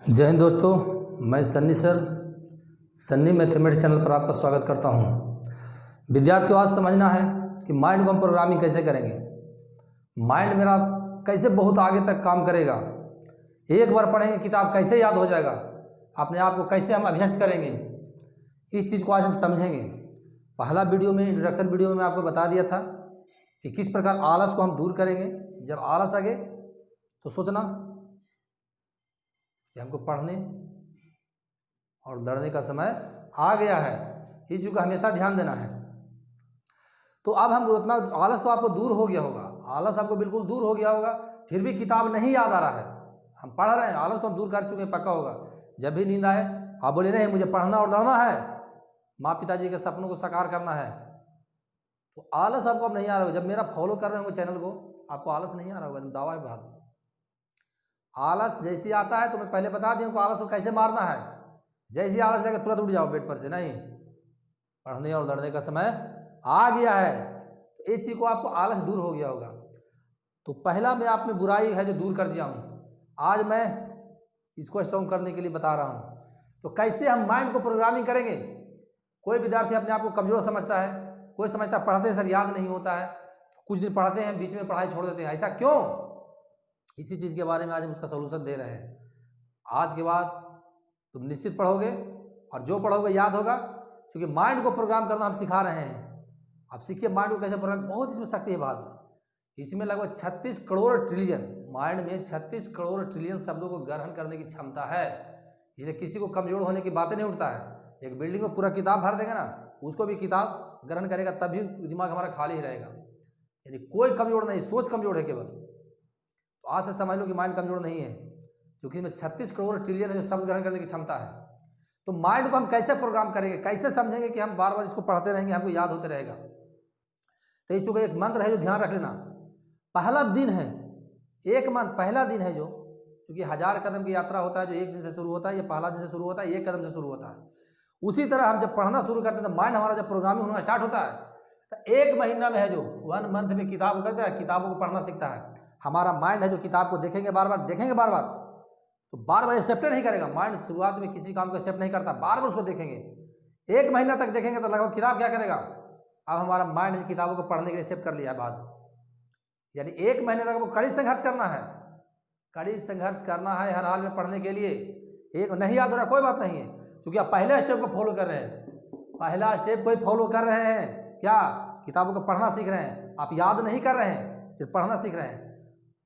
जय हिंद दोस्तों, मैं Sunny sir Sunny mathematics channel पर आपका स्वागत करता हूं। विद्यार्थियों, आज समझना है कि माइंड को हम प्रोग्रामिंग कैसे करेंगे। माइंड मेरा कैसे बहुत आगे तक काम करेगा, एक बार पढ़ेंगे किताब कैसे याद हो जाएगा, अपने आप को कैसे हम अभ्यस्त करेंगे, इस चीज़ को आज हम समझेंगे। पहला वीडियो में, इंट्रोडक्शन वीडियो में मैं आपको बता दिया था कि किस प्रकार आलस को हम दूर करेंगे। जब आलस आ गए तो सोचना कि हमको पढ़ने और लड़ने का समय आ गया है, इस चीज़ को हमेशा ध्यान देना है। तो अब हम उतना आलस तो आपको दूर हो गया होगा, आलस आपको बिल्कुल दूर हो गया होगा, फिर भी किताब नहीं याद आ रहा है। हम पढ़ रहे हैं, आलस तो हम दूर कर चुके हैं, पक्का होगा। जब भी नींद आए आप बोले नहीं मुझे पढ़ना और लड़ना है, माँ पिताजी के सपनों को साकार करना है, तो आलस आपको अब नहीं आ रहा होगा। जब मेरा फॉलो कर रहे होंगे चैनल को, आपको आलस नहीं आ रहा होगा, दावा है बहादुर। आलस जैसे आता है तो मैं पहले बता दूं को आलस को कैसे मारना है। जैसे आलस लेकर तुरंत उठ जाओ बेड पर से, नहीं, पढ़ने और लड़ने का समय आ गया है। तो इस चीज़ को आपको आलस दूर हो गया होगा। तो पहला मैं आप में बुराई है जो दूर कर दिया हूँ, आज मैं इसको स्ट्रॉन्ग करने के लिए बता रहा हूँ। तो कैसे हम माइंड को प्रोग्रामिंग करेंगे। कोई विद्यार्थी अपने आप को कमज़ोर समझता है, कोई समझता है पढ़ते सर याद नहीं होता है, कुछ दिन पढ़ते हैं बीच में पढ़ाई छोड़ देते हैं, ऐसा क्यों? इसी चीज़ के बारे में आज हम उसका सोल्यूशन दे रहे हैं। आज के बाद तुम निश्चित पढ़ोगे और जो पढ़ोगे याद होगा, क्योंकि माइंड को प्रोग्राम करना हम सिखा रहे हैं। आप सीखिए माइंड को कैसे प्रोग्राम, बहुत इसमें शक्ति है बहादुर। इसमें लगभग 36 करोड़ ट्रिलियन, माइंड में 36 करोड़ ट्रिलियन शब्दों को ग्रहण करने की क्षमता है। इसलिए किसी को कमजोर होने की बातें नहीं उठता है। एक बिल्डिंग में पूरा किताब भर देंगे ना, उसको भी किताब ग्रहण करेगा, तभी दिमाग हमारा खाली ही रहेगा। यानी कोई कमजोर नहीं, सोच कमजोर है केवल। तो आज से समझ लो कि माइंड कमजोर नहीं है, क्योंकि इसमें 36 करोड़ ट्रिलियन है जो शब्द ग्रहण करने की क्षमता है। तो माइंड को हम कैसे प्रोग्राम करेंगे, कैसे समझेंगे कि हम बार बार इसको पढ़ते रहेंगे, हमको याद होते रहेगा। तो इस चूंकि एक मंत्र है जो ध्यान रख लेना। पहला दिन है, एक मंथ पहला दिन है जो, क्योंकि 1000 कदम की यात्रा होता है जो एक दिन से शुरू होता है, ये पहला दिन से शुरू होता है, एक कदम से शुरू होता है। उसी तरह हम जब पढ़ना शुरू करते हैं तो माइंड हमारा जब प्रोग्रामिंग होना स्टार्ट होता है, तो एक महीना में है जो 1 मंथ में किताब करता है, किताबों को पढ़ना सीखता है। हमारा माइंड है जो किताब को देखेंगे बार बार, देखेंगे बार बार, तो बार बार एक्सेप्ट नहीं करेगा। माइंड शुरुआत में किसी काम को एक्सेप्ट नहीं करता, बार बार उसको देखेंगे। 1 महीना तक देखेंगे तो लगभग किताब क्या करेगा, अब हमारा माइंड किताबों को पढ़ने के लिए एक्सेप्ट कर लिया है बाद। यानी 1 महीने तक वो कड़ी संघर्ष करना है, कड़ी संघर्ष करना है हर हाल में पढ़ने के लिए। एक नहीं याद हो रहा कोई बात नहीं है, क्योंकि आप पहले स्टेप को फॉलो कर रहे हैं। पहला स्टेप को ही फॉलो कर रहे हैं, क्या किताबों को पढ़ना सीख रहे हैं। आप याद नहीं कर रहे हैं, सिर्फ पढ़ना सीख रहे हैं।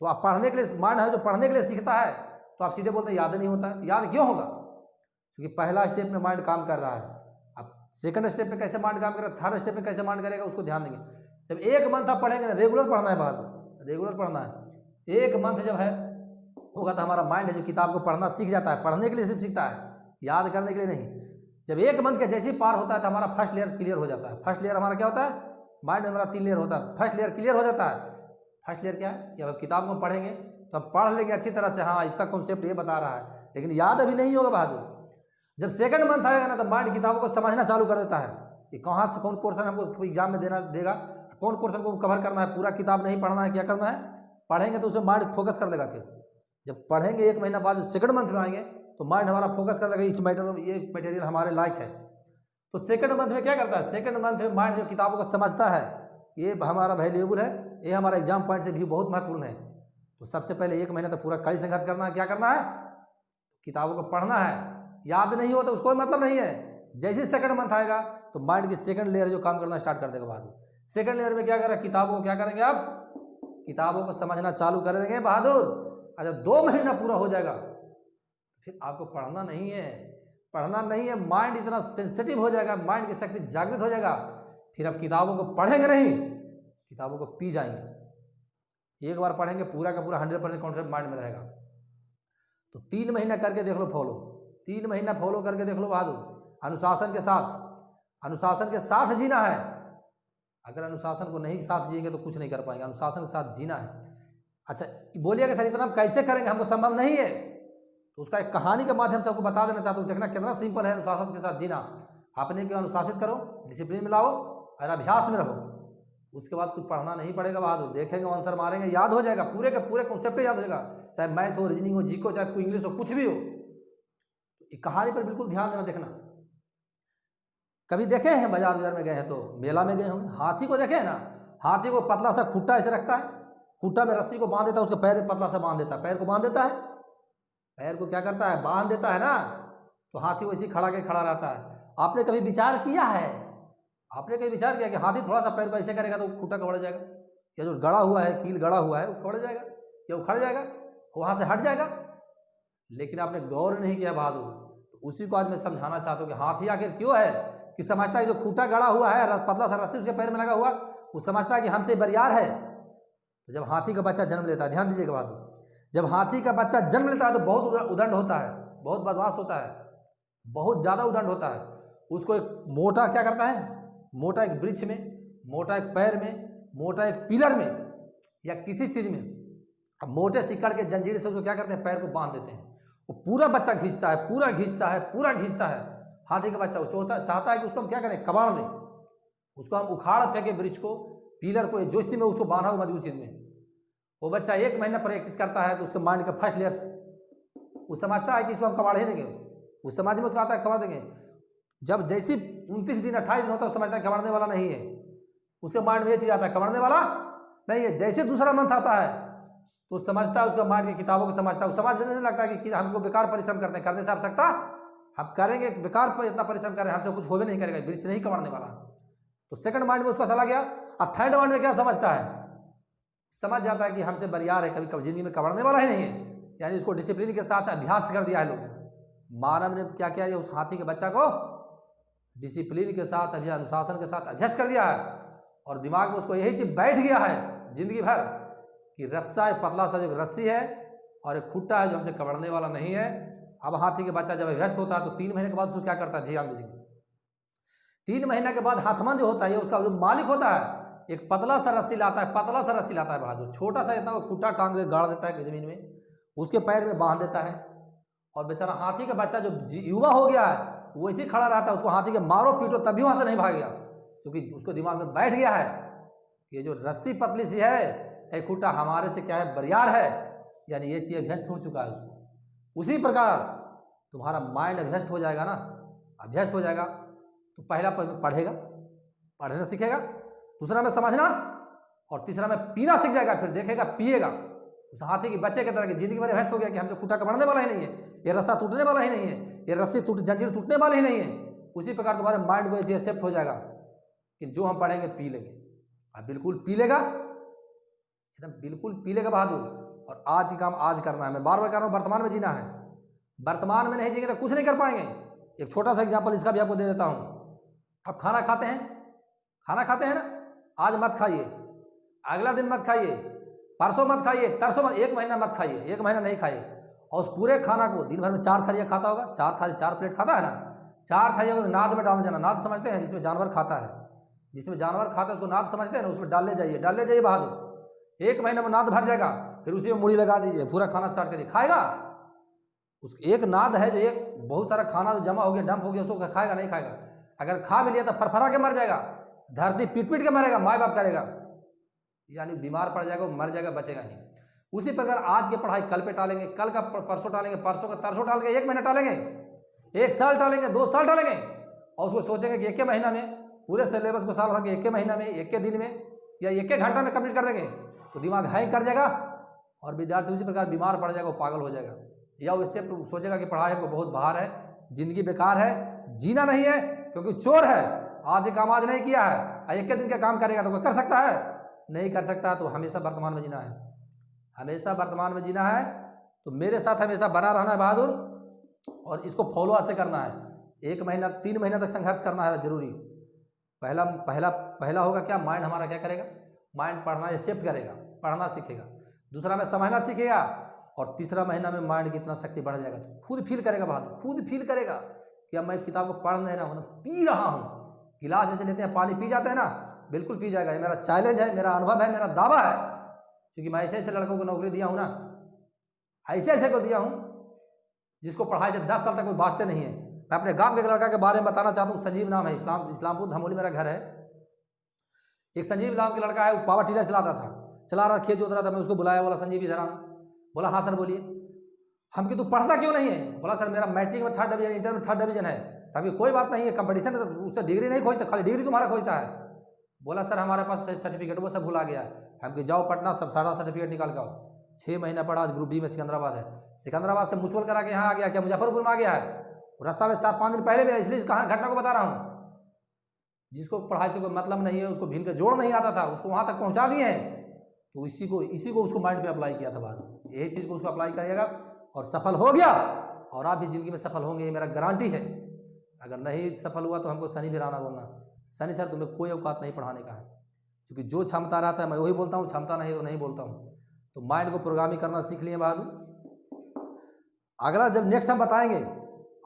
तो आप पढ़ने के लिए, माइंड है जो पढ़ने के लिए सीखता है, तो आप सीधे बोलते हैं याद नहीं होता है। तो याद क्यों होगा, क्योंकि पहला स्टेप में माइंड काम कर रहा है। अब सेकंड स्टेप में कैसे माइंड काम करेगा, थर्ड स्टेप में कैसे माइंड करेगा, उसको ध्यान देंगे। जब 1 मंथ आप पढ़ेंगे ना, रेगुलर पढ़ना है बात, रेगुलर पढ़ना है। 1 मंथ जब है होगा तो हमारा माइंड है जो किताब को पढ़ना सीख जाता है। पढ़ने के लिए सिर्फ सीखता है, याद करने के लिए नहीं। जब 1 मंथ के जैसे ही पार होता है तो हमारा फर्स्ट लेयर क्लियर हो जाता है। फर्स्ट लेयर हमारा क्या होता है, माइंड में हमारा 3 लेयर होता है, फर्स्ट लेयर क्लियर हो जाता है। फर्स्ट लेयर क्या है कि अब किताब को पढ़ेंगे तो हम पढ़ लेंगे अच्छी तरह से, हाँ इसका कॉन्सेप्ट ये बता रहा है, लेकिन याद अभी नहीं होगा बहादुर। जब सेकंड मंथ आएगा ना, तो माइंड किताबों को समझना चालू कर देता है कि कहाँ से कौन पोर्शन हमको एग्जाम में देगा, कौन पोर्शन को कवर करना है। पूरा किताब नहीं पढ़ना है, क्या करना है, पढ़ेंगे तो उसमें माइंड फोकस कर लेगा। फिर जब पढ़ेंगे 1 महीना बाद सेकंड मंथ में आएंगे तो माइंड हमारा फोकस कर लेगा, इस मैटर ये मटेरियल हमारे लायक है। तो सेकंड मंथ में क्या करता है, सेकंड मंथ में माइंड जो किताबों को समझता है ये हमारा वैल्यूएबल है, ये हमारा एग्जाम पॉइंट से भी बहुत महत्वपूर्ण है। तो सबसे पहले 1 महीना तो पूरा कड़ी संघर्ष करना है। क्या करना है, किताबों को पढ़ना है। याद नहीं हो तो उसको मतलब नहीं है। जैसे सेकंड मंथ आएगा तो माइंड की सेकंड लेयर जो काम करना स्टार्ट कर देगा बहादुर। सेकंड लेयर में क्या करेगा, किताबों को क्या करेंगे, अब किताबों को समझना चालू कर देंगे बहादुर। और जब 2 महीना पूरा हो जाएगा तो फिर आपको पढ़ना नहीं है, पढ़ना नहीं है। माइंड इतना सेंसिटिव हो जाएगा, माइंड की शक्ति जागृत हो जाएगा, फिर अब किताबों को पढ़ेंगे नहीं, किताबों को पी जाएंगे। एक बार पढ़ेंगे पूरा का पूरा 100% कॉन्सेप्ट माइंड में रहेगा। तो 3 महीना करके देख लो फॉलो, 3 महीना फॉलो करके देख लो बहादुर। अनुशासन के साथ, अनुशासन के साथ जीना है। अगर अनुशासन को नहीं साथ जिएंगे तो कुछ नहीं कर पाएंगे, अनुशासन के साथ जीना है। अच्छा बोलिएगा सर इतना हम कैसे करेंगे, हमको संभव नहीं है। तो उसका एक कहानी के माध्यम से आपको बता देना चाहता हूँ, देखना कितना सिंपल है अनुशासन के साथ जीना। अपने को अनुशासित करो, डिसिप्लिन में लाओ और अभ्यास में रहो। उसके बाद कुछ पढ़ना नहीं पड़ेगा बहादुर, देखेंगे आंसर मारेंगे, याद हो जाएगा, पूरे के पूरे कॉन्सेप्ट याद हो जाएगा। चाहे मैथ हो, रीजनिंग हो, जीको, चाहे कोई इंग्लिश हो, कुछ भी हो, कहानी पर बिल्कुल ध्यान देना। देखना, कभी देखे हैं बाजार में गए हैं तो, मेला में गए होंगे, हाथी को देखे हैं ना, हाथी को पतला सा खुट्टा ऐसे रखता है, खुट्टा में रस्सी को बांध देता है, उसके पैर में पतला सा बांध देता है, पैर को बांध देता है, पैर को क्या करता है, बांध देता है ना, तो हाथी वैसे खड़ा के खड़ा रहता है। आपने कभी विचार किया है, आपने कभी विचार किया कि हाथी थोड़ा सा पैर को ऐसे करेगा तो खुट्टा कबड़ जाएगा, या जो गड़ा हुआ है, कील गड़ा हुआ है, वो कबड़ जाएगा या उखड़ जाएगा, वहाँ से हट जाएगा। लेकिन आपने गौर नहीं किया बहादुर। तो उसी को आज मैं समझाना चाहता हूँ कि हाथी आखिर क्यों है कि समझता है जो खूंटा गड़ा हुआ है, पतला सा रस्सी उसके पैर में लगा हुआ, वो समझता है कि हमसे बरियार है। तो जब हाथी का बच्चा जन्म लेता है, ध्यान दीजिएगा बहादुर, जब हाथी का बच्चा जन्म लेता है तो बहुत उदंड होता है, बहुत बदमाश होता है, बहुत ज़्यादा उदंड होता है। उसको एक मोटा क्या करता है, मोटा एक वृक्ष में, मोटा एक पैर में, मोटा एक पिलर में या किसी चीज़ में, अब मोटे सिकड़ के जंजीर से उसको क्या करते हैं, पैर को बांध देते हैं। वो पूरा बच्चा खींचता है, पूरा खींचता है, पूरा खींचता है। हाथी का बच्चा वो चाहता है कि उसको हम क्या करें, कबाड़ दें, उसको हम उखाड़ फेंके वृक्ष को, पिलर को, जो इसी में उसको बांधा हो मजबूत चीज में। वो बच्चा 1 महीना प्रैक्टिस करता है तो उसके माइंड का फर्स्ट लेयर वो समझता है कि इसको हम कबाड़ ही देंगे, उस समाज में उसको आता है कबाड़ देंगे। जब जैसी 29 दिन 28 दिन होता है समझता है कबाड़ने वाला नहीं है, उसके माइंड में ये चीज आता है कबाड़ने वाला नहीं है। जैसे दूसरा मंथ आता है तो समझता है, उसका माइंड की किताबों को समझता है, समझ नहीं लगता कि हमको बेकार परिश्रम करते हैं, करने से आवश्यकता हम करेंगे, बेकार पर इतना परिश्रम कर रहे हैं, हमसे कुछ हो भी नहीं करेगा, वृक्ष नहीं कबाड़ने वाला। तो सेकंड माइंड में उसका चला गया। और थर्ड माइंड में क्या समझता है, समझ जाता है कि हमसे बरियार है, कभी कभी जिंदगी में कबाड़ने वाला ही नहीं है। यानी उसको डिसिप्लिन के साथ अभ्यास कर दिया है लोग। मानव ने क्या किया, उस हाथी के बच्चा को डिसिप्लिन के साथ, अनुशासन के साथ अभ्यस्त कर दिया है, और दिमाग में उसको यही चीज बैठ गया है जिंदगी भर कि रस्सा एक पतला सा जो रस्सी है और एक खुट्टा है जो हमसे कबाड़ने वाला नहीं है। अब हाथी के बच्चा जब अभ्यस्त होता है तो 3 महीने के बाद उसको क्या करता है, ध्यान दीजिए, 3 महीने के बाद हाथमन जो होता है, उसका जो मालिक होता है, एक पतला सा रस्सी लाता है, पतला सा रस्सी लाता है बहादुर, छोटा सा इतना खुट्टा टांग के गाड़ देता है जमीन में, उसके पैर में बांध देता है। और बेचारा हाथी का बच्चा जो युवा हो गया है वो ऐसे खड़ा रहता है, उसको हाथी के मारो पीटो तभी वहां से नहीं भाग गया, क्योंकि उसको दिमाग में बैठ गया है कि ये जो रस्सी पतली सी है, एक खुट्टा हमारे से क्या है, बरियार है, यानी ये चीज अभ्यस्त हो चुका है उसको। उसी प्रकार तुम्हारा माइंड अभ्यस्त हो जाएगा ना, अभ्यस्त हो जाएगा तो पहला पढ़ेगा, पढ़ना सीखेगा, दूसरा में समझना, और तीसरा में पीना सीख जाएगा, फिर देखेगा पिएगा। उस हाथी के बच्चे की तरह की जिंदगी भर अभ्यस्त हो गया कि हमसे खुट्टा कबाड़ने वाला ही नहीं है, ये रस्सा टूटने वाला ही नहीं है, ये रस्सी जंजीर टूटने वाली ही नहीं है। उसी प्रकार तुम्हारे माइंड को ये एक्सेप्ट हो जाएगा कि जो हम पढ़ेंगे पी लेंगे। अब बिल्कुल पी लेगा, एकदम बिल्कुल पी लेगा बहादुर। और आज ही काम आज करना है, मैं बार बार कह रहा हूँ, वर्तमान में जीना है, वर्तमान में नहीं जीएंगे तो कुछ नहीं कर पाएंगे। एक छोटा सा एग्जाम्पल इसका भी आपको दे देता हूँ। अब खाना खाते हैं, खाना खाते हैं ना, आज मत खाइए, अगला दिन मत खाइए, परसों मत खाइए, तरसों मत, 1 महीना मत खाइए, 1 महीना नहीं खाइए, और उस पूरे खाना को दिन भर में 4 थालियाँ खाता होगा, 4 थाली 4 प्लेट खाता है ना, 4 थालियों को नाद में डालने जाना। नाद समझते हैं, जिसमें जानवर खाता है, जिसमें जानवर खाता है उसको नाद समझते हैं ना, उसमें डालने जाइए, डालने जाइए बहादुर। 1 महीने में नाद भर जाएगा, फिर उसी में मुड़ी लगा दीजिए, पूरा खाना स्टार्ट करिए, खाएगा। उस एक नाद है जो एक बहुत सारा खाना जो जमा हो गया, डंप हो गया, उसको खाएगा नहीं खाएगा। अगर खा भी लिया तो फरफरा के मर जाएगा, धरती पीट पीट के मरेगा, माँ बाप करेगा, यानी बीमार पड़ जाएगा, मर जाएगा, बचेगा नहीं। उसी प्रकार आज की पढ़ाई कल पे टालेंगे, कल का परसों टालेंगे, परसों का तरसों टाल के 1 महीना टालेंगे, 1 साल टालेंगे, 2 साल टालेंगे, और उसको सोचेंगे कि 1 महीना में पूरे सिलेबस को साल भर के 1 महीना में, 1 दिन में या 1 घंटा में कंप्लीट कर देंगे, तो दिमाग हैंग कर जाएगा और विद्यार्थी उसी प्रकार बीमार पड़ जाएगा, वो पागल हो जाएगा, या वो इससे सोचेगा कि पढ़ाई हमको बहुत भार है, जिंदगी बेकार है, जीना नहीं है, क्योंकि चोर है, आज काम आज नहीं किया है, 1 दिन का काम करेगा तो कोई कर सकता है, नहीं कर सकता। तो हमेशा वर्तमान में जीना है, हमेशा वर्तमान में जीना है। तो मेरे साथ हमेशा बना रहना है बहादुर, और इसको फॉलो ऐसे करना है। 1 महीना 3 महीना तक संघर्ष करना है जरूरी। पहला होगा क्या, माइंड हमारा क्या करेगा, माइंड पढ़ना एक्सेप्ट करेगा, पढ़ना सीखेगा। दूसरा में समझना सीखेगा, और तीसरा महीना में माइंड की इतना शक्ति बढ़ जाएगा, तो खुद फील करेगा बहादुर, खुद फील करेगा कि अब मैं किताब को पढ़ नहीं रहा हूँ, पी रहा हूँ। गिलास जैसे लेते हैं पानी पी जाते हैं ना, बिल्कुल पी जाएगा। ये मेरा चैलेंज है, मेरा अनुभव है, मेरा दावा है, क्योंकि मैं ऐसे ऐसे लड़कों को नौकरी दिया हूँ ना, ऐसे ऐसे को दिया हूँ जिसको पढ़ाई से 10 साल तक कोई वास्ते नहीं है। मैं अपने गांव के एक लड़का के बारे में बताना चाहता हूँ, संजीव नाम है, इस्लामपुर धमोली मेरा घर है। एक संजीव नाम के लड़का है, वो पावर टिलर चला रहा, खेत जोत रहा था। मैं उसको बुलाया, बोला संजीव इधर आना, बोला हाँ सर बोलिए। हम कि तू पढ़ता क्यों नहीं है? बोला सर मेरा मैट्रिक में 3rd डिवीजन, इंटर में 3rd डिवीजन है। तो हम कोई बात नहीं है, कंपटीशन है तो उससे डिग्री नहीं खोजता, खाली डिग्री तुम्हारा खोजता है। बोला सर हमारे पास सर्टिफिकेट वो सब भुला गया है। हम कि जाओ पटना सब सारा सर्टिफिकेट निकाल के आओ। 6 महीना पढ़ा, आज ग्रुप डी में सिकंदराबाद है, सिकंदराबाद से म्यूचुअल करा के यहाँ आ गया, क्या मुजफ्फरपुर में आ गया है? रास्ता में 4-5 दिन पहले भी, इसलिए इस घटना को बता रहा हूँ। जिसको पढ़ाई से कोई मतलब नहीं है, उसको भिन्न के जोड़ नहीं आता था, उसको वहाँ तक पहुँचा दिए हैं। तो इसी को उसको माइंड पे अप्लाई किया था बाद में। यही चीज़ को उसको अप्लाई करिएगा और सफल हो गया, और आप भी ज़िंदगी में सफल होंगे, ये मेरा गारंटी है। अगर नहीं सफल हुआ तो हमको शनि भी राना बोलना, शनि सर तुम्हें कोई औकात नहीं पढ़ाने का है, क्योंकि जो क्षमता रहता है मैं वही बोलता हूँ, क्षमता नहीं तो नहीं बोलता हूँ। तो माइंड को प्रोग्रामिंग करना सीख लिए बहादुर। अगला जब नेक्स्ट हम बताएंगे,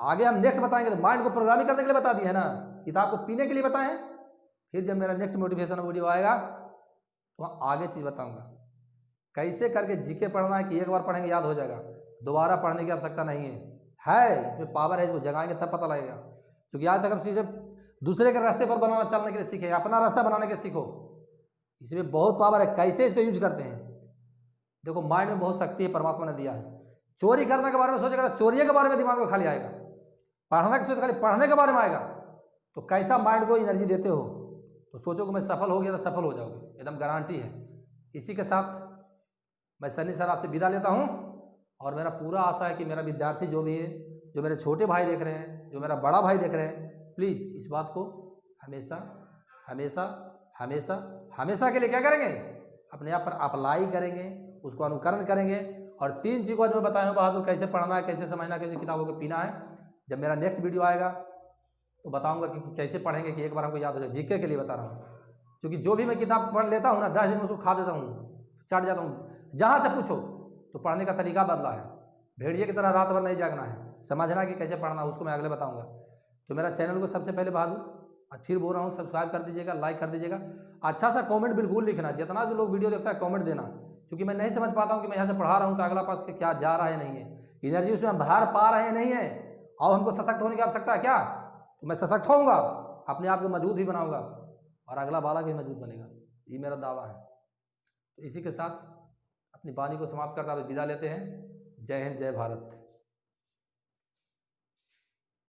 आगे हम नेक्स्ट बताएंगे, तो माइंड को प्रोग्रामिंग करने के लिए बता दिए है ना, किताब को पीने के लिए बताएं। फिर जब मेरा नेक्स्ट मोटिवेशन वीडियो आएगा तो आगे चीज़ बताऊंगा कैसे करके जीके पढ़ना है, कि एक बार पढ़ेंगे याद हो जाएगा, दोबारा पढ़ने की आवश्यकता नहीं है। इसमें पावर है, इसको जगाएंगे तब पता लगेगा। क्योंकि आज तक हम सिर्फ दूसरे के रास्ते पर बनाना चलने के लिए सीखे, अपना रास्ता बनाने के सीखो। इसमें बहुत पावर है, कैसे इसको यूज करते हैं। देखो माइंड में बहुत शक्ति है, परमात्मा ने दिया है। चोरी करने के बारे में सोचेगा तो चोरी के बारे में दिमाग में खाली आएगा, पढ़ने के सोच खाली पढ़ने के बारे में आएगा। तो कैसा माइंड को एनर्जी देते हो, तो सोचो कि मैं सफल हो गया तो सफल हो जाओगे, एकदम गारंटी है। इसी के साथ मैं सनी सर आपसे विदा लेता हूँ, और मेरा पूरा आशा है कि मेरा विद्यार्थी जो भी है, जो मेरे छोटे भाई देख रहे हैं, जो मेरा बड़ा भाई देख रहे हैं, प्लीज़ इस बात को हमेशा हमेशा हमेशा हमेशा के लिए क्या करेंगे, अपने आप पर अप्लाई करेंगे, उसको अनुकरण करेंगे। और 3 चीज़ को आज मैं बताया हूँ बहादुर, कैसे पढ़ना है, कैसे समझना, कैसे किताबों को पीना है। जब मेरा नेक्स्ट वीडियो आएगा तो बताऊंगा कि कैसे पढ़ेंगे कि एक बार हमको याद हो जाए। जीके के लिए बता रहा हूँ, क्योंकि जो भी मैं किताब पढ़ लेता हूँ ना, 10 दिन में उसको खा देता हूँ, चढ़ जाता हूँ। जहाँ से पूछो तो पढ़ने का तरीका बदला है, भेड़िए की तरह रात भर नहीं जागना है, समझना कि कैसे पढ़ना, उसको मैं अगले बताऊँगा। तो मेरा चैनल को सबसे पहले बहादुर फिर बोल रहा हूँ, सब्सक्राइब कर दीजिएगा, लाइक कर दीजिएगा, अच्छा सा कमेंट बिल्कुल लिखना, जितना जो लोग वीडियो देखता है कमेंट देना, क्योंकि मैं नहीं समझ पाता हूँ कि मैं यहाँ से पढ़ा रहा हूँ तो अगला पास क्या जा रहा है नहीं है, एनर्जी उसमें बाहर पा रहे हैं नहीं है, और हमको सशक्त होने की आवश्यकता है क्या। तो मैं सशक्त होऊंगा, अपने आप को मजबूत भी बनाऊंगा, और अगला बालक भी मजबूत बनेगा, ये मेरा दावा है। तो इसी के साथ अपनी वाणी को समाप्त करते हुए विदा लेते हैं। जय हिंद, जय भारत।